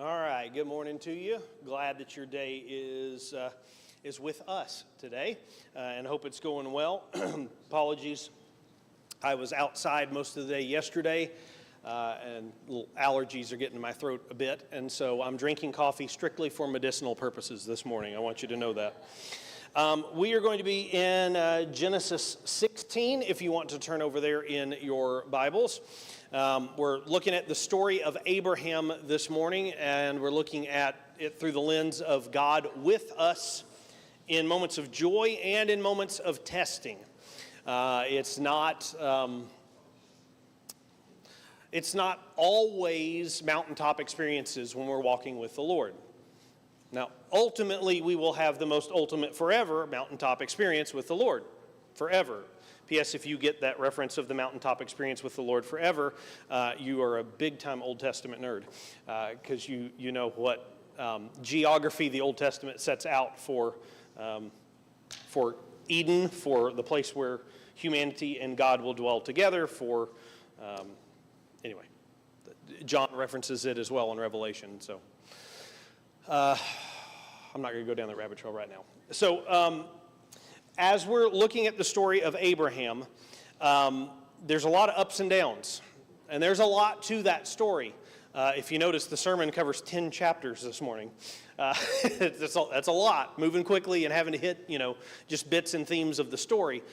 All right, good morning to you. Glad that your day is with us today, and hope it's going well. Apologies, I was outside most of the day yesterday, and little allergies are getting in my throat a bit, and so I'm drinking coffee strictly for medicinal purposes this morning. I want you to know that. We are going to be in Genesis 16, if you want to turn over there in your Bibles. We're looking at the story of Abraham this morning, and we're looking at it through the lens of God with us in moments of joy and in moments of testing. It's not always mountaintop experiences when we're walking with the Lord. Now, ultimately, we will have the most ultimate forever mountaintop experience with the Lord, forever. P.S. If you get that reference of the mountaintop experience with the Lord forever, you are a big-time Old Testament nerd, because you know what geography the Old Testament sets out for Eden, for the place where humanity and God will dwell together. Anyway, John references it as well in Revelation. So I'm not going to go down the rabbit trail right now. So. As we're looking at the story of Abraham, there's a lot of ups and downs, and there's a lot to that story. If you notice, the sermon covers 10 chapters this morning. That's a lot, moving quickly and having to hit, just bits and themes of the story.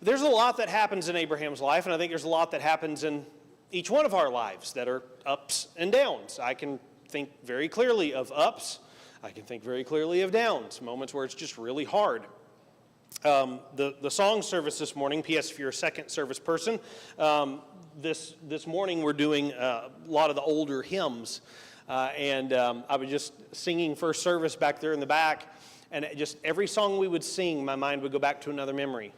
There's a lot that happens in Abraham's life, and I think there's a lot that happens in each one of our lives that are ups and downs. I can think very clearly of ups. I can think very clearly of downs, moments where it's just really hard. The song service this morning, P.S. if you're a second service person, this morning we're doing a lot of the older hymns, and I was just singing first service back there in the back, and just every song we would sing, my mind would go back to another memory,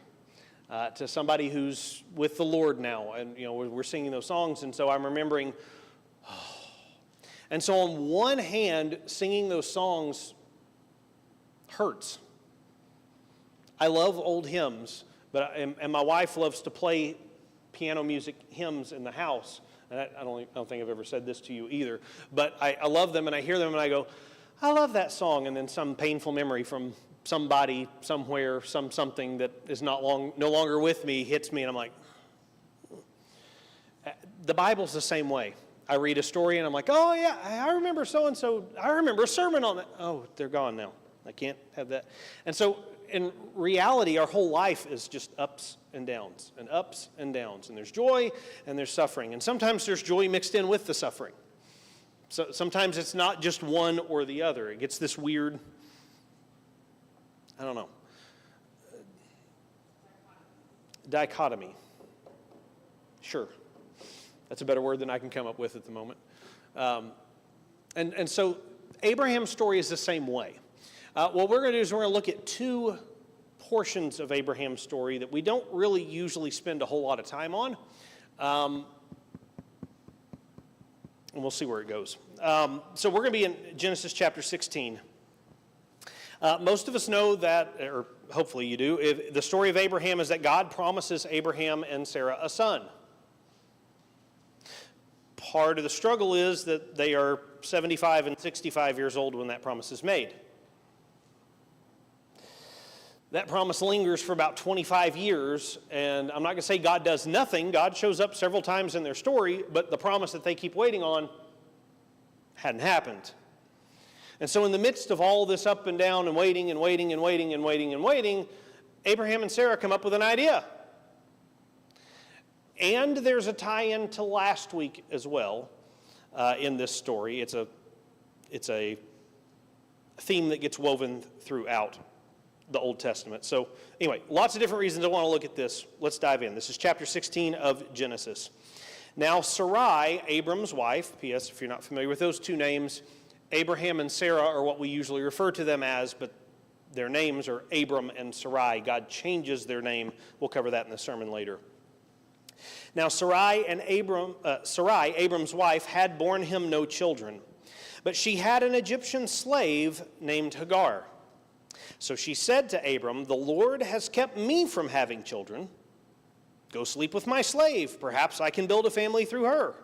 to somebody who's with the Lord now, and we're singing those songs, and so I'm remembering, and so on one hand, singing those songs hurts. I love old hymns, and my wife loves to play piano music hymns in the house. And I don't think I've ever said this to you either. But I love them, and I hear them, and I go, I love that song. And then some painful memory from somebody, somewhere, something that is no longer with me hits me, and I'm like, the Bible's the same way. I read a story, and I'm like, oh, yeah, I remember so-and-so. I remember a sermon on that. Oh, they're gone now. I can't have that. And so, in reality, our whole life is just ups and downs, and ups and downs. And there's joy and there's suffering. And sometimes there's joy mixed in with the suffering. So sometimes it's not just one or the other. It gets this weird, I don't know, dichotomy. Sure. That's a better word than I can come up with at the moment. And so Abraham's story is the same way. What we're going to do is we're going to look at two portions of Abraham's story that we don't really usually spend a whole lot of time on. And we'll see where it goes. So we're going to be in Genesis chapter 16. Most of us know that, or hopefully you do, the story of Abraham is that God promises Abraham and Sarah a son. Part of the struggle is that they are 75 and 65 years old when that promise is made. That promise lingers for about 25 years, and I'm not going to say God does nothing. God shows up several times in their story, but the promise that they keep waiting on hadn't happened. And so in the midst of all this up and down and waiting and waiting and waiting and waiting and waiting, Abraham and Sarah come up with an idea. And there's a tie-in to last week as well in this story. It's a theme that gets woven throughout the Old Testament. So anyway, lots of different reasons I want to look at this. Let's dive in. This is chapter 16 of Genesis. Now Sarai, Abram's wife, P.S. if you're not familiar with those two names, Abraham and Sarah are what we usually refer to them as, but their names are Abram and Sarai. God changes their name. We'll cover that in the sermon later. Now Sarai, Abram's wife, had borne him no children, but she had an Egyptian slave named Hagar. So she said to Abram, the Lord has kept me from having children. Go sleep with my slave. Perhaps I can build a family through her.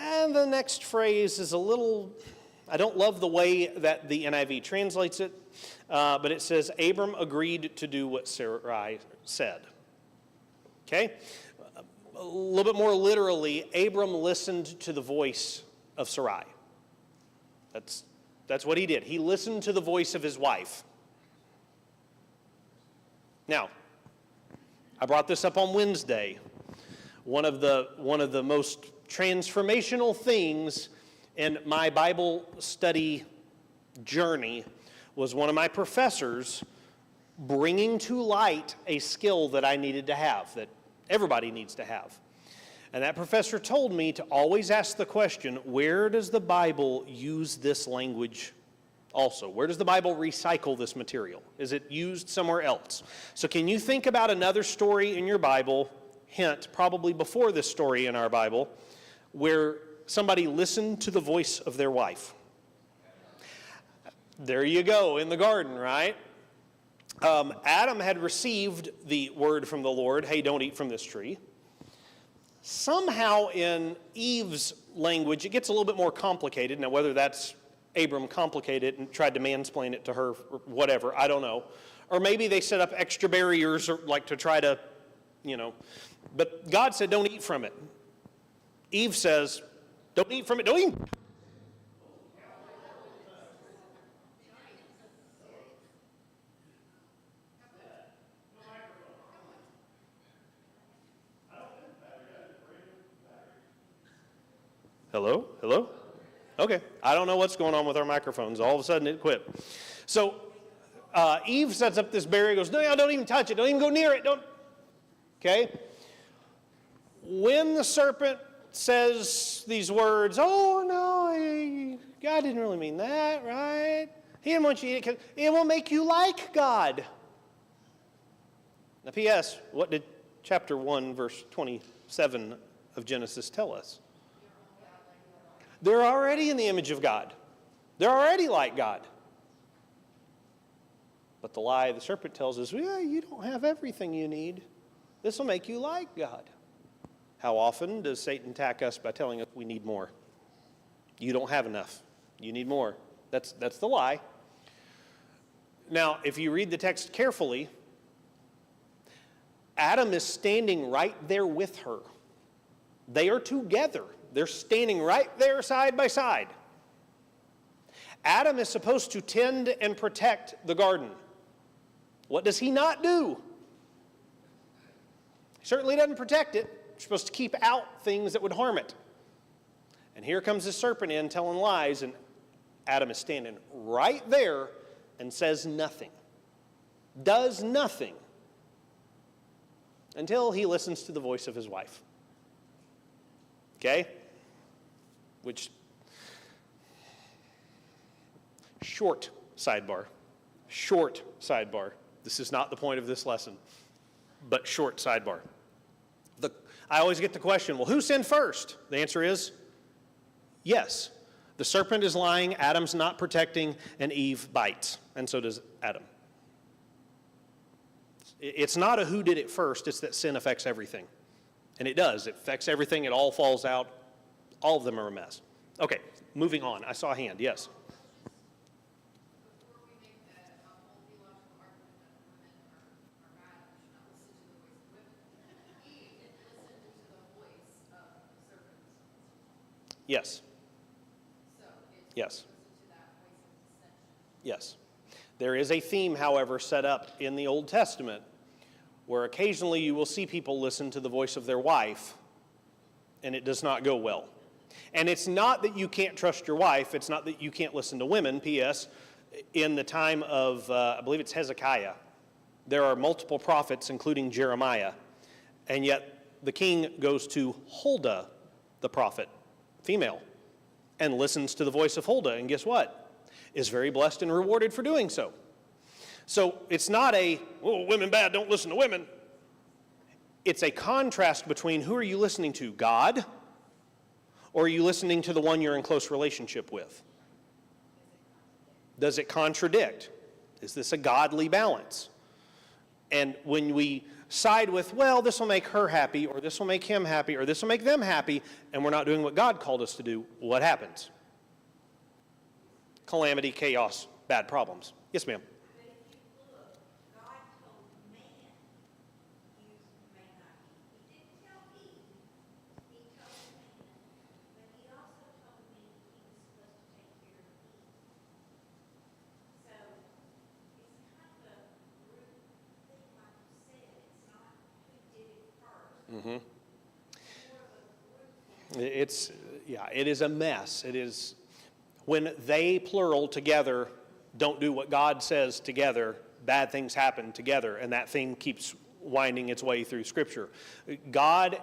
And the next phrase is a little, I don't love the way that the NIV translates it, but it says, Abram agreed to do what Sarai said. Okay? A little bit more literally, Abram listened to the voice of Sarai. That's what he did. He listened to the voice of his wife. Now, I brought this up on Wednesday. One of the most transformational things in my Bible study journey was one of my professors bringing to light a skill that I needed to have, that everybody needs to have. And that professor told me to always ask the question, where does the Bible use this language also? Where does the Bible recycle this material? Is it used somewhere else? So can you think about another story in your Bible, hint, probably before this story in our Bible, where somebody listened to the voice of their wife? There you go, in the garden, right? Adam had received the word from the Lord, hey, don't eat from this tree. Somehow in Eve's language, it gets a little bit more complicated. Now, whether that's Abram complicated and tried to mansplain it to her, or whatever, I don't know. Or maybe they set up extra barriers or like to try to, But God said, don't eat from it. Eve says, don't eat from it, don't eat. Hello? Hello? Okay. I don't know what's going on with our microphones. All of a sudden it quit. So Eve sets up this barrier, goes, no, don't even touch it. Don't even go near it. Don't. Okay? When the serpent says these words, oh, no, God didn't really mean that, right? He didn't want you to eat it. It will make you like God. Now, P.S., what did chapter 1, verse 27 of Genesis tell us? They're already in the image of God. They're already like God. But the lie the serpent tells us, well, you don't have everything you need. This will make you like God. How often does Satan attack us by telling us we need more? You don't have enough. You need more. That's the lie. Now, if you read the text carefully, Adam is standing right there with her. They are together. They're standing right there side by side. Adam is supposed to tend and protect the garden. What does he not do? He certainly doesn't protect it. You're supposed to keep out things that would harm it. And here comes the serpent in telling lies, and Adam is standing right there and says nothing. Does nothing. Until he listens to the voice of his wife. Okay? Which, short sidebar. This is not the point of this lesson, but short sidebar. I always get the question, well, who sinned first? The answer is yes. The serpent is lying, Adam's not protecting, and Eve bites, and so does Adam. It's not a who did it first, it's that sin affects everything. And it does. It affects everything. It all falls out. All of them are a mess. Okay, moving on. I saw a hand. Yes. Before we make that whole theological argument that women are bad and should not listen to the voice of women, Eve listened to the voice of the serpent. Yes. So it's Yes. listen to that voice of dissension. Yes. There is a theme, however, set up in the Old Testament where occasionally you will see people listen to the voice of their wife, and it does not go well. And it's not that you can't trust your wife. It's not that you can't listen to women. P.S. In the time of, I believe it's Hezekiah, there are multiple prophets, including Jeremiah, and yet the king goes to Huldah, the prophet, female, and listens to the voice of Huldah, and guess what? Is very blessed and rewarded for doing so. So it's not a, oh, women bad, don't listen to women. It's a contrast between who are you listening to, God, or are you listening to the one you're in close relationship with? Does it contradict? Is this a godly balance? And when we side with, well, this will make her happy, or this will make him happy, or this will make them happy, and we're not doing what God called us to do, what happens? Calamity, chaos, bad problems. Yes, ma'am. But if you look, God told man, you may not eat. He didn't tell Eve, he told man, but he also told me he was supposed to take care of Eve. So it's kind of a group thing, like you said, it's not who did it first. Mm-hmm. It's more of a group thing. It is a mess. It is, when they, plural, together, don't do what God says together, bad things happen together, and that theme keeps winding its way through Scripture. God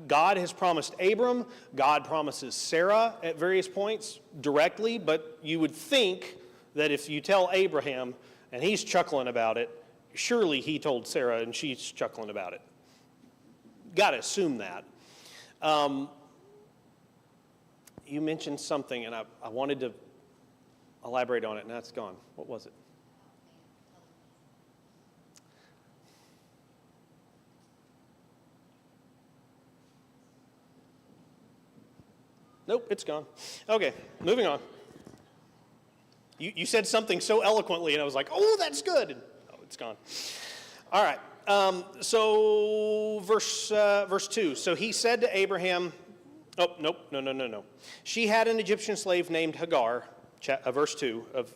has promised Abram, God promises Sarah at various points directly, but you would think that if you tell Abraham and he's chuckling about it, surely he told Sarah and she's chuckling about it. Got to assume that. You mentioned something, and I wanted to elaborate on it, and that's gone. What was it? Nope, it's gone. Okay, moving on. You said something so eloquently, and I was like, oh, that's good. And, oh, it's gone. All right. So verse 2. So he said to Abraham, oh, nope, no. She had an Egyptian slave named Hagar, verse 2 of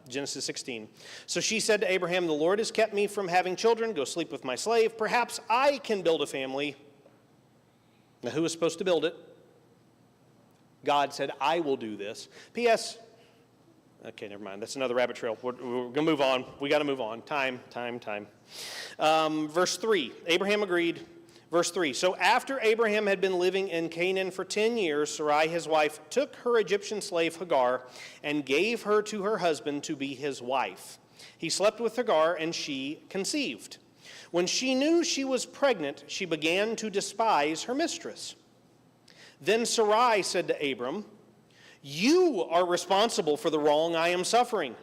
Genesis 16. So she said to Abraham, the Lord has kept me from having children. Go sleep with my slave. Perhaps I can build a family. Now, who was supposed to build it? God said, I will do this. P.S. Okay, never mind. That's another rabbit trail. We're going to move on. We got to move on. Time. Verse 3. Abraham agreed. Verse 3. So after Abraham had been living in Canaan for 10 years, Sarai, his wife, took her Egyptian slave Hagar and gave her to her husband to be his wife. He slept with Hagar, and she conceived. When she knew she was pregnant, she began to despise her mistress. Then Sarai said to Abram, you are responsible for the wrong I am suffering.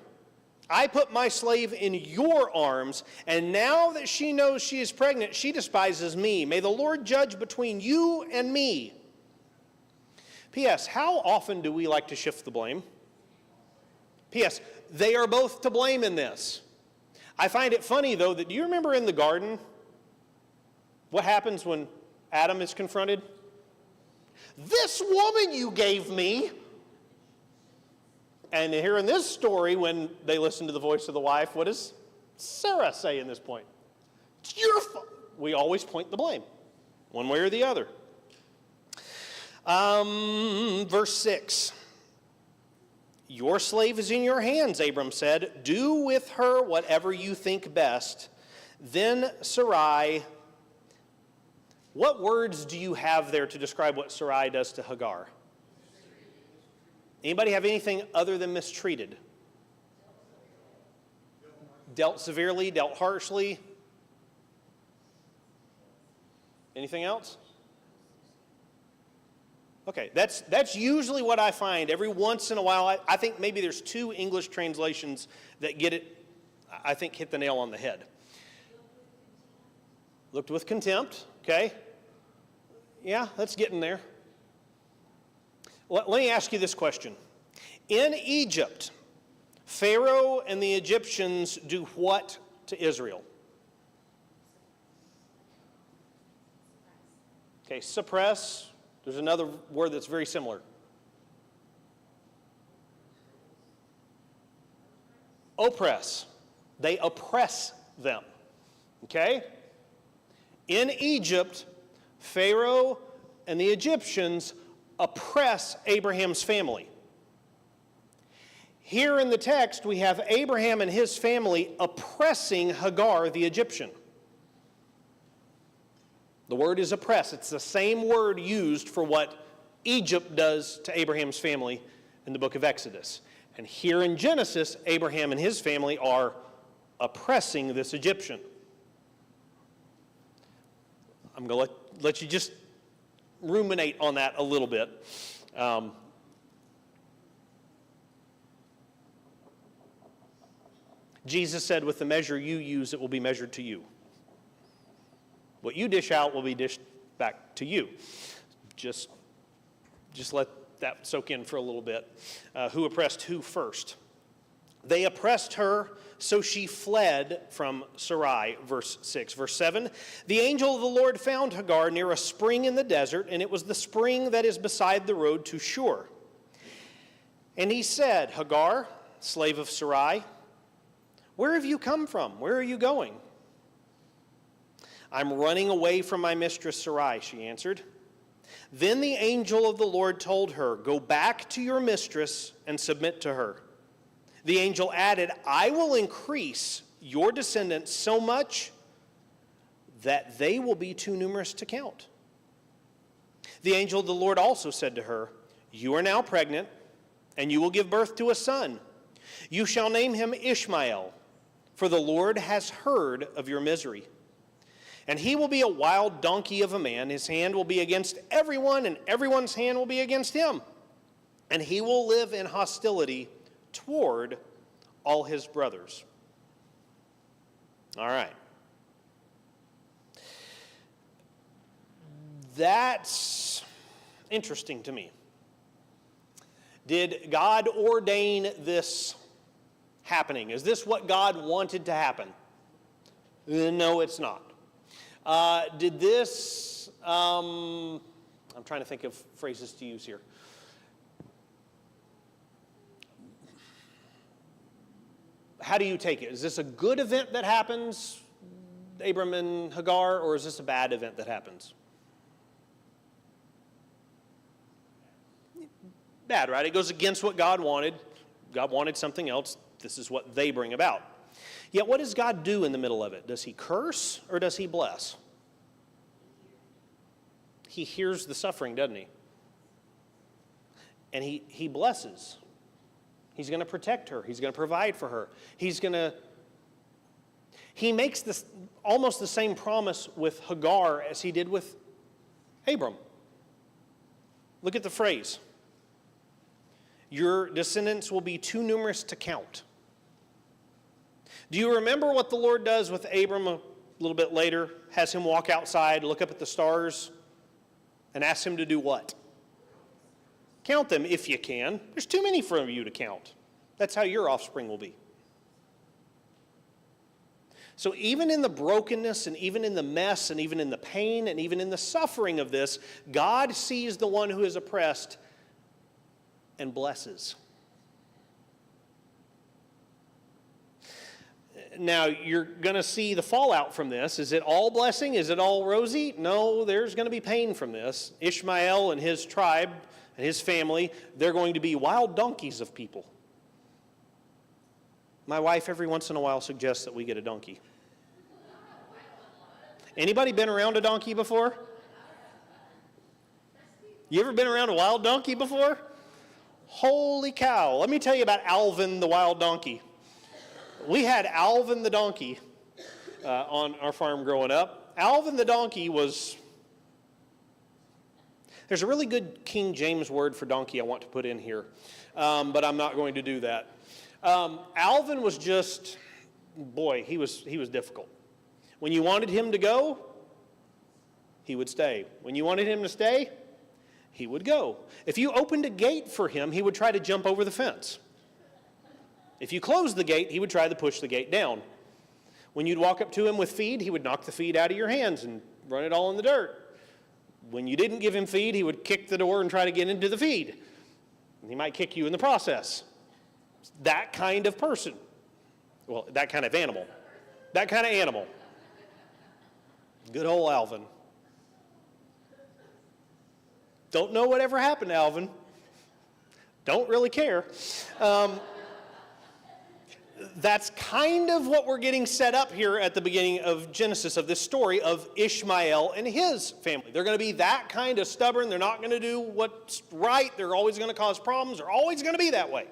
I put my slave in your arms, and now that she knows she is pregnant, she despises me. May the Lord judge between you and me. P.S. How often do we like to shift the blame? P.S. They are both to blame in this. I find it funny, though, that do you remember in the garden what happens when Adam is confronted? This woman you gave me. And here in this story, when they listen to the voice of the wife, what does Sarah say in this point? It's your fault. We always point the blame, one way or the other. Verse 6. Your slave is in your hands, Abram said. Do with her whatever you think best. Then Sarai, what words do you have there to describe what Sarai does to Hagar? Anybody have anything other than mistreated? Dealt severely, dealt harshly. Anything else? Okay, that's usually what I find. Every once in a while, I think maybe there's two English translations that get it, I think, hit the nail on the head. Looked with contempt, okay? Yeah, that's getting there. Let me ask you this question. In Egypt, Pharaoh and the Egyptians do what to Israel? Okay, suppress. There's another word that's very similar. Oppress. They oppress them. Okay? In Egypt, Pharaoh and the Egyptians oppress Abraham's family. Here in the text, we have Abraham and his family oppressing Hagar, the Egyptian. The word is oppress. It's the same word used for what Egypt does to Abraham's family in the book of Exodus. And here in Genesis, Abraham and his family are oppressing this Egyptian. I'm going to let you just ruminate on that a little bit. Jesus said, with the measure you use, it will be measured to you. What you dish out will be dished back to you. Just let that soak in for a little bit. Who oppressed who first? They oppressed her, so she fled from Sarai, verse 6. Verse 7, the angel of the Lord found Hagar near a spring in the desert, and it was the spring that is beside the road to Shur. And he said, Hagar, slave of Sarai, where have you come from? Where are you going? I'm running away from my mistress Sarai, she answered. Then the angel of the Lord told her, go back to your mistress and submit to her. The angel added, I will increase your descendants so much that they will be too numerous to count. The angel of the Lord also said to her, you are now pregnant, and you will give birth to a son. You shall name him Ishmael, for the Lord has heard of your misery. And he will be a wild donkey of a man. His hand will be against everyone, and everyone's hand will be against him. And he will live in hostility toward all his brothers. All right. That's interesting to me. Did God ordain this happening? Is this what God wanted to happen? No, it's not. Did this, I'm trying to think of phrases to use here. How do you take it? Is this a good event that happens, Abram and Hagar, or is this a bad event that happens? Bad, right? It goes against what God wanted. God wanted something else. This is what they bring about. Yet what does God do in the middle of it? Does he curse or does he bless? He hears the suffering, doesn't he? And he blesses. He's going to protect her. He's going to provide for her. He makes this almost the same promise with Hagar as he did with Abram. Look at the phrase. Your descendants will be too numerous to count. Do you remember what the Lord does with Abram a little bit later? Has him walk outside, look up at the stars, and ask him to do what? Count them if you can. There's too many for you to count. That's how your offspring will be. So even in the brokenness and even in the mess and even in the pain and even in the suffering of this, God sees the one who is oppressed and blesses. Now, you're going to see the fallout from this. Is it all blessing? Is it all rosy? No, there's going to be pain from this. Ishmael and his tribe and his family, they're going to be wild donkeys of people. My wife every once in a while suggests that we get a donkey. Anybody been around a donkey before? You ever been around a wild donkey before? Holy cow. Let me tell you about Alvin the wild donkey. We had Alvin the donkey on our farm growing up. Alvin the donkey was... There's a really good King James word for donkey I want to put in here, but I'm not going to do that. Alvin was just, boy, he was difficult. When you wanted him to go, he would stay. When you wanted him to stay, he would go. If you opened a gate for him, he would try to jump over the fence. If you closed the gate, he would try to push the gate down. When you'd walk up to him with feed, he would knock the feed out of your hands and run it all in the dirt. When you didn't give him feed, he would kick the door and try to get into the feed. And he might kick you in the process. That kind of person. Well, that kind of animal. That kind of animal. Good old Alvin. Don't know whatever happened to Alvin. Don't really care. That's kind of what we're getting set up here at the beginning of Genesis, of this story of Ishmael and his family. They're going to be that kind of stubborn. They're not going to do what's right. They're always going to cause problems. They're always going to be that way.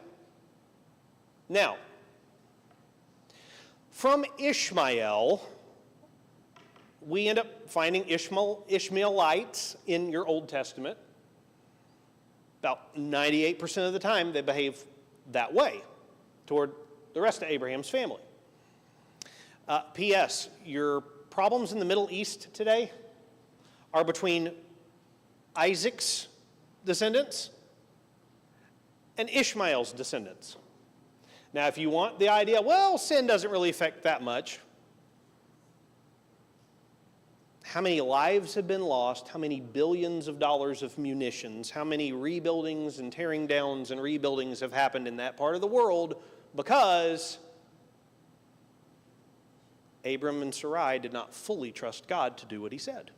Now, from Ishmael, we end up finding Ishmaelites in your Old Testament. About 98% of the time, they behave that way toward the rest of Abraham's family. P.S. Your problems in the Middle East today are between Isaac's descendants and Ishmael's descendants. Now, if you want the idea, well, sin doesn't really affect that much. How many lives have been lost? How many billions of dollars of munitions? How many rebuildings and tearing downs and rebuildings have happened in that part of the world because Abram and Sarai did not fully trust God to do what he said?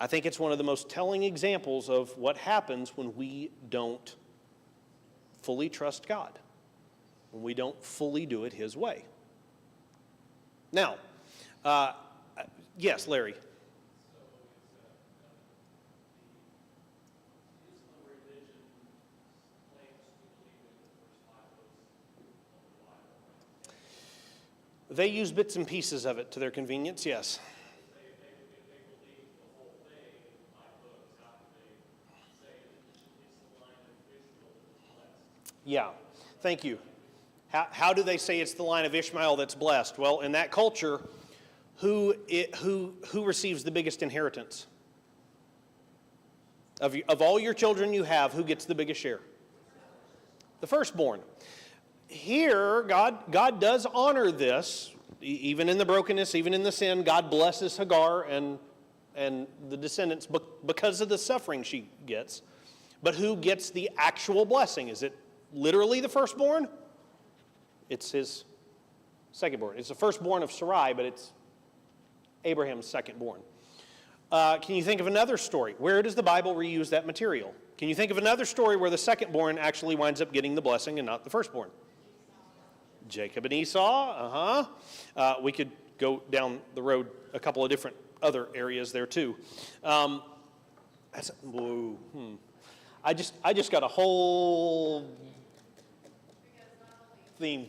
I think it's one of the most telling examples of what happens when we don't fully trust God, when we don't fully do it his way. Now, yes, Larry. They use bits and pieces of it to their convenience, yes. Yeah, thank you. How do they say it's the line of Ishmael that's blessed? Well, in that culture, who receives the biggest inheritance? Of all your children you have, who gets the biggest share? The firstborn. Here, God does honor this, even in the brokenness, even in the sin. God blesses Hagar and the descendants because of the suffering she gets. But who gets the actual blessing? Is it literally the firstborn? It's his secondborn. It's the firstborn of Sarai, but it's Abraham's secondborn. Can you think of another story? Where does the Bible reuse that material? Can you think of another story where the secondborn actually winds up getting the blessing and not the firstborn? Jacob and Esau, we could go down the road a couple of different other areas there too. I just got a whole theme.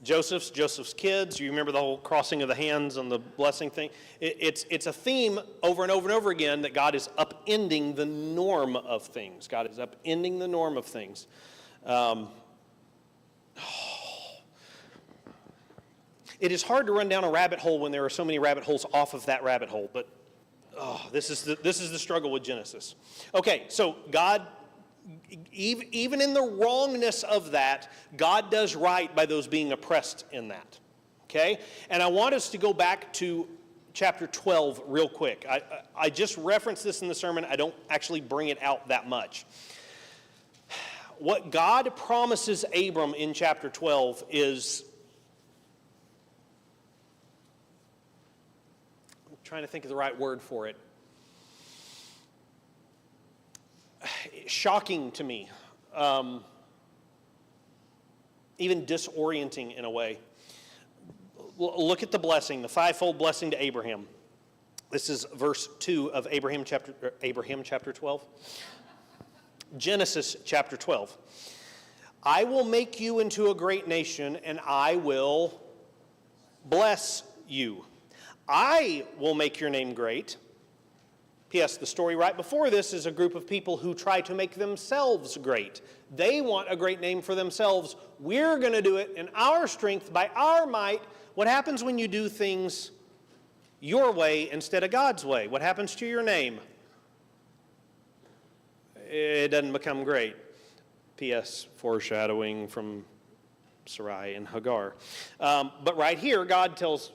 Joseph's kids. You remember the whole crossing of the hands and the blessing thing? It's a theme over and over and over again that God is upending the norm of things. God is upending the norm of things. It is hard to run down a rabbit hole when there are so many rabbit holes off of that rabbit hole, but this is the struggle with Genesis. Okay, so God, even in the wrongness of that, God does right by those being oppressed in that. Okay? And I want us to go back to chapter 12 real quick. I just referenced this in the sermon. I don't actually bring it out that much. What God promises Abram in chapter 12 is, I'm trying to think of the right word for it, shocking to me, even disorienting in a way. Look at the blessing, the fivefold blessing to Abraham. This is verse 2 of Abraham chapter 12. Genesis chapter 12. I will make you into a great nation, and I will bless you. I will make your name great. P.S. The story right before this is a group of people who try to make themselves great. They want a great name for themselves. We're going to do it in our strength, by our might. What happens when you do things your way instead of God's way? What happens to your name? It doesn't become great. P.S. Foreshadowing from Sarai and Hagar. But right here, God tells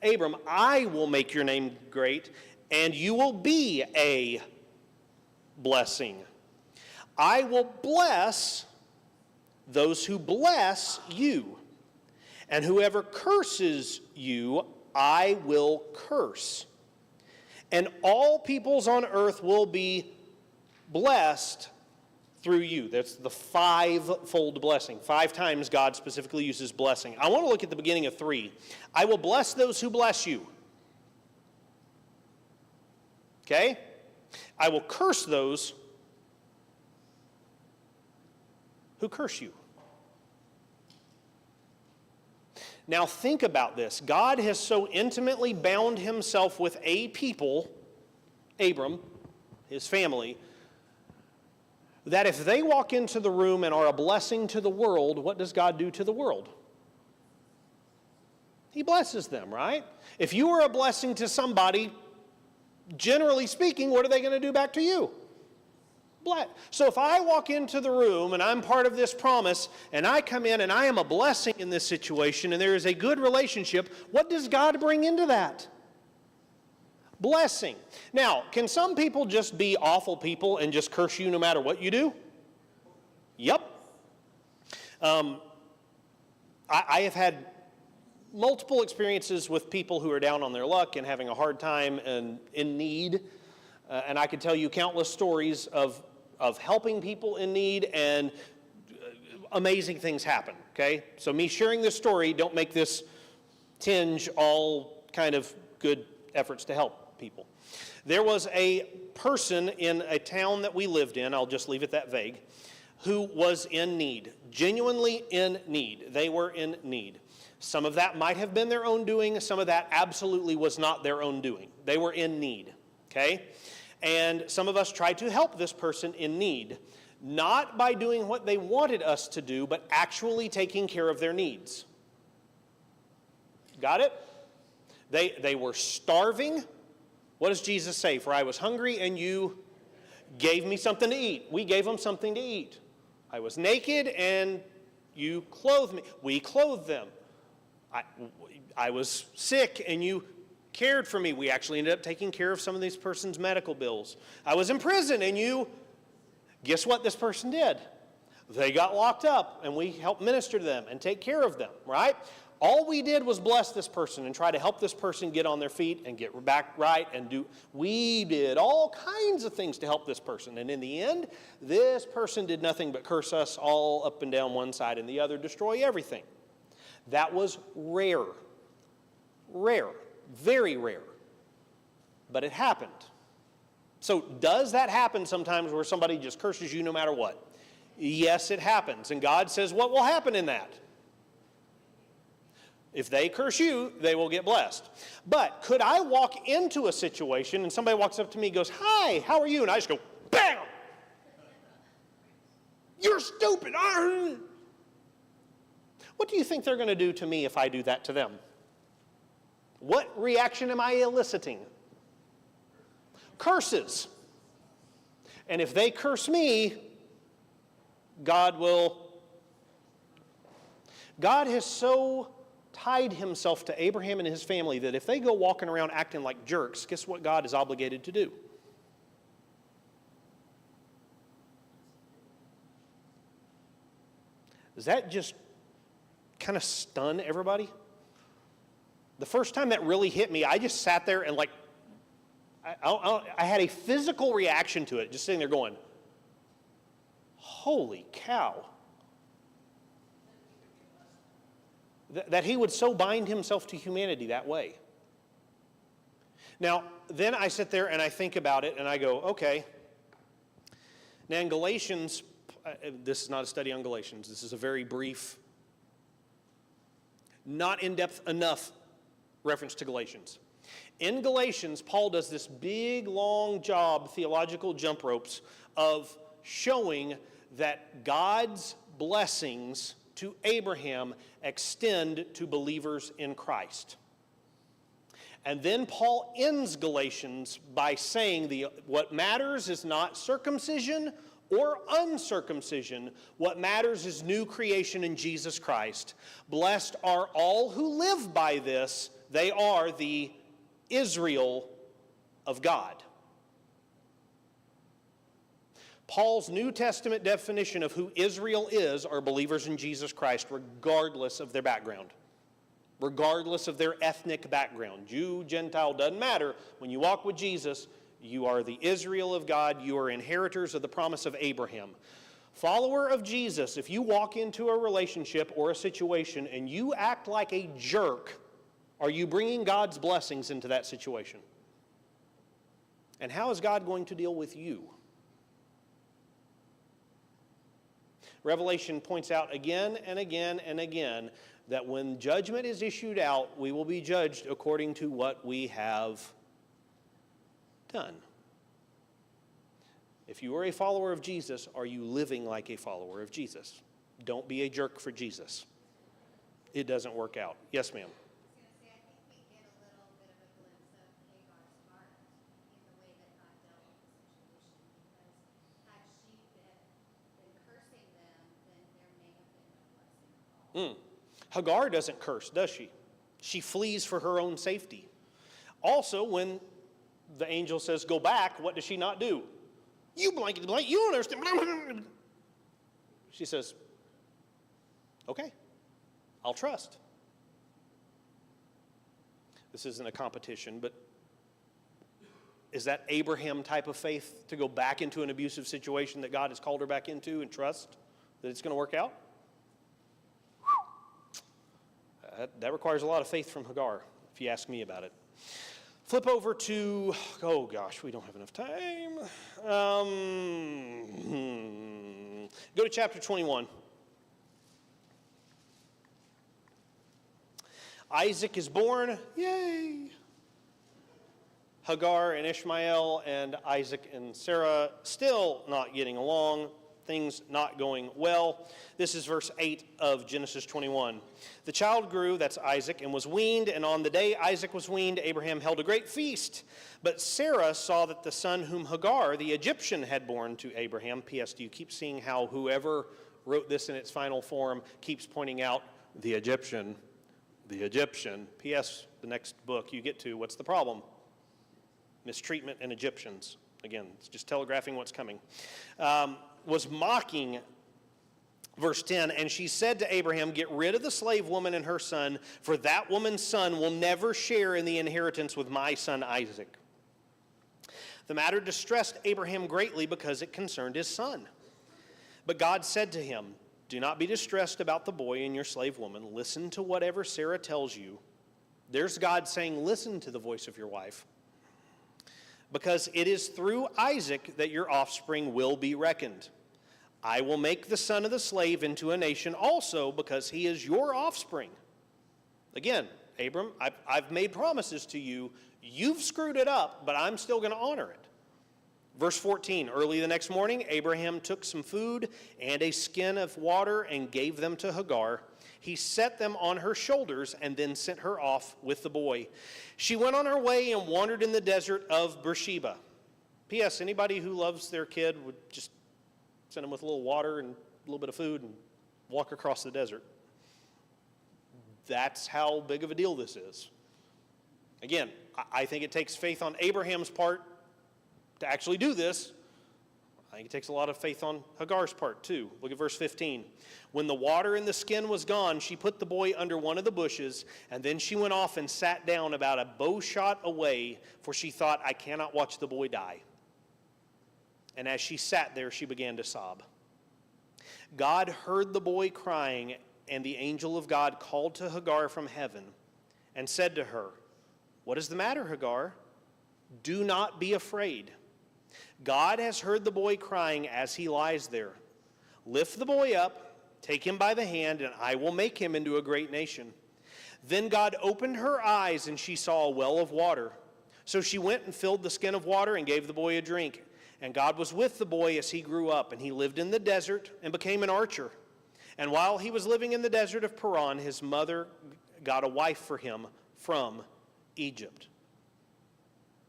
Abram, I will make your name great, and you will be a blessing. I will bless those who bless you, and whoever curses you, I will curse. And all peoples on earth will be blessed through you. That's the fivefold blessing. 5 times God specifically uses blessing. I want to look at the beginning of 3. I will bless those who bless you. Okay? I will curse those who curse you. Now think about this. God has so intimately bound himself with a people, Abram, his family, that if they walk into the room and are a blessing to the world, what does God do to the world? He blesses them, right? If you are a blessing to somebody, generally speaking, what are they going to do back to you? Bless. So if I walk into the room and I'm part of this promise and I come in and I am a blessing in this situation and there is a good relationship, what does God bring into that? Blessing. Now, can some people just be awful people and just curse you no matter what you do? Yep. I have had multiple experiences with people who are down on their luck and having a hard time and in need. And I could tell you countless stories of helping people in need, and amazing things happen, okay? So me sharing this story, don't make this tinge all kind of good efforts to help people. There was a person in a town that we lived in, I'll just leave it that vague, who was in need, genuinely in need. They were in need. Some of that might have been their own doing. Some of that absolutely was not their own doing. They were in need, okay? And some of us tried to help this person in need, not by doing what they wanted us to do, but actually taking care of their needs. Got it? They were starving. What does Jesus say? For I was hungry and you gave me something to eat. We gave them something to eat. I was naked and you clothed me. We clothed them. I was sick and you cared for me. We actually ended up taking care of some of these person's medical bills. I was in prison and you, guess what this person did? They got locked up and we helped minister to them and take care of them, right? All we did was bless this person and try to help this person get on their feet and get back right and do. We did all kinds of things to help this person. And in the end, this person did nothing but curse us all up and down one side and the other, destroy everything. That was rare. Rare. Very rare. But it happened. So does that happen sometimes where somebody just curses you no matter what? Yes, it happens. And God says, what will happen in that? If they curse you, they will get blessed. But could I walk into a situation and somebody walks up to me and goes, hi, how are you? And I just go, bam! You're stupid! What do you think they're going to do to me if I do that to them? What reaction am I eliciting? Curses. And if they curse me, God has so tied himself to Abraham and his family that if they go walking around acting like jerks, guess what God is obligated to do? Does that just kind of stun everybody? The first time that really hit me, I just sat there and I had a physical reaction to it, just sitting there going, holy cow. That he would so bind himself to humanity that way. Now, then I sit there and I think about it and I go, okay. Now in Galatians, this is not a study on Galatians. This is a very brief, not in-depth enough reference to Galatians. In Galatians, Paul does this big, long job, theological jump ropes, of showing that God's blessings to Abraham extend to believers in Christ. And then Paul ends Galatians by saying what matters is not circumcision or uncircumcision. What matters is new creation in Jesus Christ. Blessed are all who live by this. They are the Israel of God. Paul's New Testament definition of who Israel is are believers in Jesus Christ, regardless of their background, regardless of their ethnic background. Jew, Gentile, doesn't matter. When you walk with Jesus, you are the Israel of God. You are inheritors of the promise of Abraham. Follower of Jesus, if you walk into a relationship or a situation and you act like a jerk, are you bringing God's blessings into that situation? And how is God going to deal with you? Revelation points out again and again and again that when judgment is issued out, we will be judged according to what we have done. If you are a follower of Jesus, are you living like a follower of Jesus? Don't be a jerk for Jesus. It doesn't work out. Yes, ma'am. Hagar doesn't curse, does she? She flees for her own safety. Also, when the angel says, go back, what does she not do? You blankety blank, you don't understand. She says, okay, I'll trust. This isn't a competition, but is that Abraham type of faith to go back into an abusive situation that God has called her back into and trust that it's going to work out? That requires a lot of faith from Hagar, if you ask me about it. Flip over to, oh gosh, we don't have enough time. Go to chapter 21. Isaac is born, yay! Hagar and Ishmael and Isaac and Sarah still not getting along, things not going well. This is verse 8 of Genesis 21. The child grew, that's Isaac, and was weaned, and on the day Isaac was weaned, Abraham held a great feast. But Sarah saw that the son whom Hagar, the Egyptian, had borne to Abraham. P.S. Do you keep seeing how whoever wrote this in its final form keeps pointing out the Egyptian, the Egyptian? P.S. The next book you get to, what's the problem? Mistreatment in Egyptians. Again, it's just telegraphing what's coming. Was mocking, verse 10, and she said to Abraham, get rid of the slave woman and her son, for that woman's son will never share in the inheritance with my son Isaac. The matter distressed Abraham greatly because it concerned his son. But God said to him, do not be distressed about the boy and your slave woman. Listen to whatever Sarah tells you. There's God saying, listen to the voice of your wife. Because it is through Isaac that your offspring will be reckoned. I will make the son of the slave into a nation also because he is your offspring. Again, Abram, I've made promises to you. You've screwed it up, but I'm still going to honor it. Verse 14, early the next morning, Abraham took some food and a skin of water and gave them to Hagar. He set them on her shoulders and then sent her off with the boy. She went on her way and wandered in the desert of Beersheba. P.S. Anybody who loves their kid would just send them with a little water and a little bit of food and walk across the desert. That's how big of a deal this is. Again, I think it takes faith on Abraham's part to actually do this. I think it takes a lot of faith on Hagar's part too. Look at verse 15. When the water in the skin was gone, she put the boy under one of the bushes, and then she went off and sat down about a bow shot away, for she thought, I cannot watch the boy die. And as she sat there, she began to sob. God heard the boy crying, and the angel of God called to Hagar from heaven and said to her, what is the matter, Hagar? Do not be afraid. God has heard the boy crying as he lies there. Lift the boy up, take him by the hand, and I will make him into a great nation. Then God opened her eyes, and she saw a well of water. So she went and filled the skin of water and gave the boy a drink. And God was with the boy as he grew up, and he lived in the desert and became an archer. And while he was living in the desert of Paran, his mother got a wife for him from Egypt.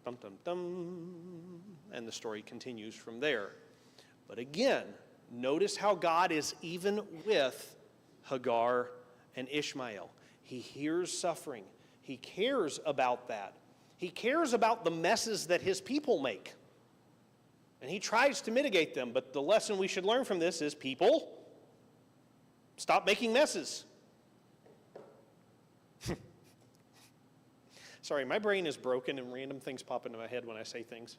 Dum, dum, dum. And the story continues from there. But again, notice how God is even with Hagar and Ishmael. He hears suffering. He cares about that. He cares about the messes that his people make. And he tries to mitigate them. But the lesson we should learn from this is, people, stop making messes. Sorry, my brain is broken and random things pop into my head when I say things.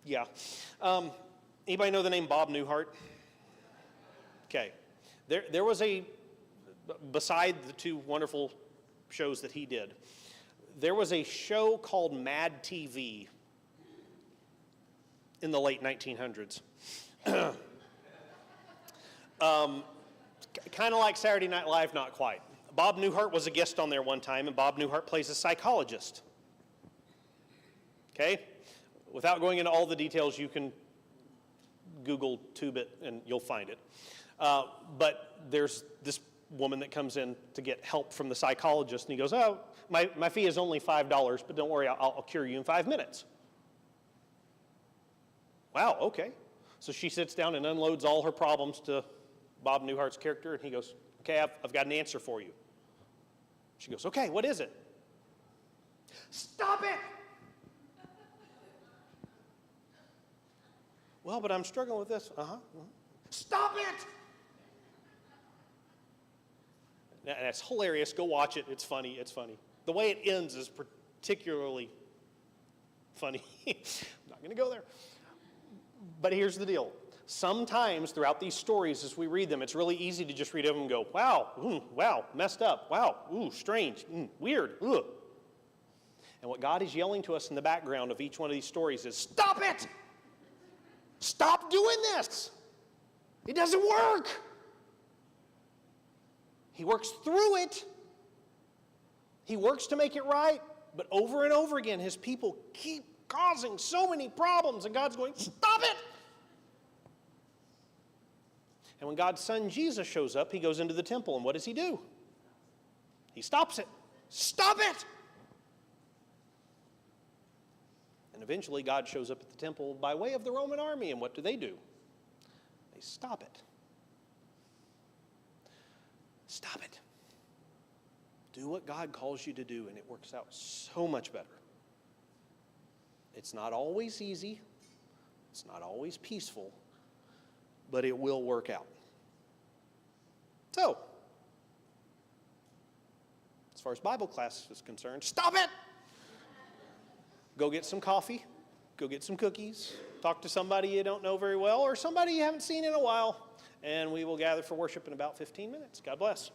Yeah. Anybody know the name Bob Newhart? Okay. There was beside the two wonderful shows that he did, there was a show called Mad TV in the late 1900s. Kind of like Saturday Night Live, not quite. Bob Newhart was a guest on there one time, and Bob Newhart plays a psychologist. Okay? Without going into all the details, you can Google tube it, and you'll find it. But there's this woman that comes in to get help from the psychologist, and he goes, oh, my fee is only $5, but don't worry, I'll cure you in 5 minutes. Wow, okay. So she sits down and unloads all her problems to Bob Newhart's character, and he goes, okay, I've got an answer for you. She goes, okay, what is it? Stop it! Well, but I'm struggling with this. Stop it! And that's hilarious. Go watch it. It's funny. It's funny. The way it ends is particularly funny. I'm not going to go there. But here's the deal. Sometimes throughout these stories, as we read them, it's really easy to just read them and go, wow, wow, messed up, wow, strange, weird, ugh. And what God is yelling to us in the background of each one of these stories is, stop it! Stop doing this! It doesn't work! He works through it. He works to make it right. But over and over again, his people keep causing so many problems, and God's going, stop it! And when God's son Jesus shows up, he goes into the temple, and what does he do? He stops it. Stop it! And eventually God shows up at the temple by way of the Roman army, and what do? They stop it. Stop it. Do what God calls you to do, and it works out so much better. It's not always easy. It's not always peaceful, but it will work out. So, as far as Bible class is concerned, stop it! Go get some coffee, go get some cookies, talk to somebody you don't know very well or somebody you haven't seen in a while, and we will gather for worship in about 15 minutes. God bless.